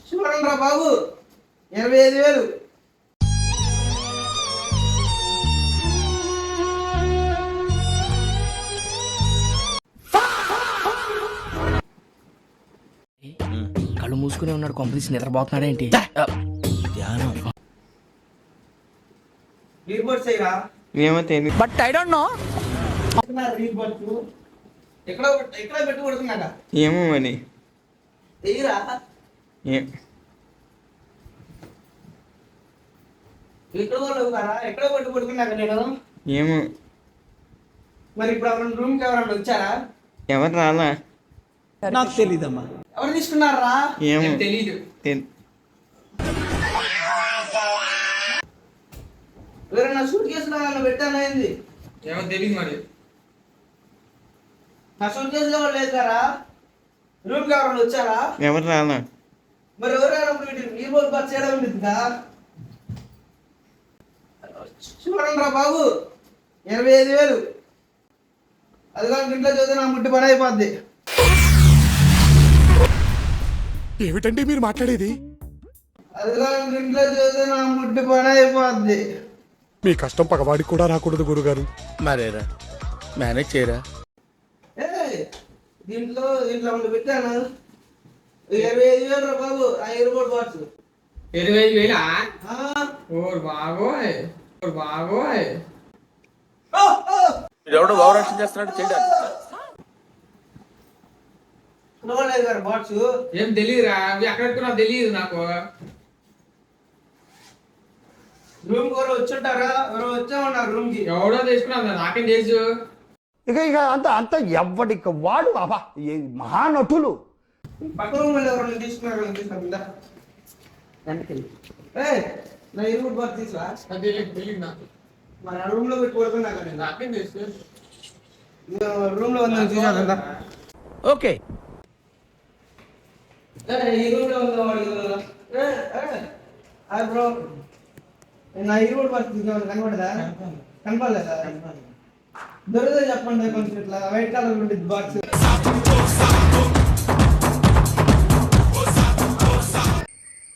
చూడండి రా బాబు, 25,000. కళ్ళు మూసుకునే ఉన్నాడు, కొంపదీసి నిద్రపోతున్నాడేంటి? రీబోర్డ్స్ అయ్యరా ఏమో తెలియదు. But I don't know. రీబోర్డ్స్ ఎక్కడ ఎక్కడ పెట్టి కొడుతున్నాక ఏమో మరి తెయ్యరా? ఎక్కడ ఎక్కడ పెట్టి కొడుకున్నాక నేను ఏమో మరి ఇప్పుడు ఎవరైనా రూమ్కి ఎవరైనా వచ్చారా? ఎవరు రాలా. నాకు తెలీదమ్మా. ఎవరు తీసుకున్నారా? ఏమో తెలీదు. ఎవరైనా సూట్ కేసులో పెట్టాను ఏంది? ఏమో తెలియదు మరి. నా సూట్ కేసులో వాళ్ళు లేదారా? రూమ్కి ఎవరైనా వచ్చారా? ఎవరు రాలా. మరి ఎవరైనా ఈ రోజు బస్ చేయడం ఉంటుందా? చూడండి రా బాబు, 25,000. అది కానీ ఇంట్లో చదివితే నా ముట్టి పని అయిపోద్ది. ఏమిటండి మీరు మాట్లాడేది? అది కానీ ఇంట్లో చదివితే నా ముట్టి పని అయిపోద్ది. మీ కష్టం పగవాడికి కూడా రాకూడదు గురుగారు. మరేరా మేనేజ్ చేయరా. దీంట్లో ఉండి పెట్టాను 25,000 రా బాబు. ఆ ఎయిర్పోర్ట్ బాక్స్ 25,000? ఓర్ బాగోయ్, ఓర్ బాగోయ్. ఎవడో గౌరవం చేస్తున్నాడు చేయడానికి. చూడలేదు గారు బాక్స్. ఏం తెలియదురా, అవి ఎక్కడ పెట్టుకున్నావు తెలియదు నాకు. రూమ్ ఎవరు వచ్చుంటారా? ఎవరు వచ్చా ఉన్నారు రూమ్ కి? ఎవడో తీసుకున్నావు, నాకేం తెలుసు. ఇక అంత ఎవ్వడికి వాడు అబ్బా మహానటులు. పక్క రూమ్ ఎవరైనా తీసుకున్నారు? నా ఎయిర్పోర్ట్ బాక్స్ తీసుకురా. తెలియదు నాకు. మరి ఆ రూమ్ లో పెట్టి కొడుకున్నా కదా. నాకేం తెలుసు. రూమ్ లో ఉందని చూసాను. ఓకే, ఈ రూమ్ లో ఉందా వాడు? బ్రో, నా ఎయిర్పోర్ట్ బాక్స్ తీసుకున్నాను, కనపడదా? కనపడలేదా? దొరికితే చెప్పండి. కొంచెం ఇట్లా వైట్ కలర్ ఉంటుంది బాక్స్.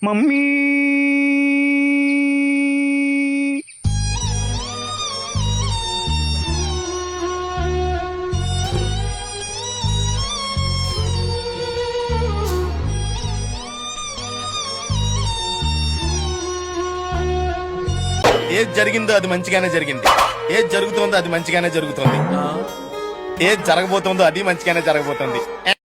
మమ్మీ ఏది జరిగిందో అది మంచిగానే జరిగింది, ఏది జరుగుతుందో అది మంచిగానే జరుగుతుంది, ఏది జరగబోతుందో అది మంచిగానే జరగబోతుంది.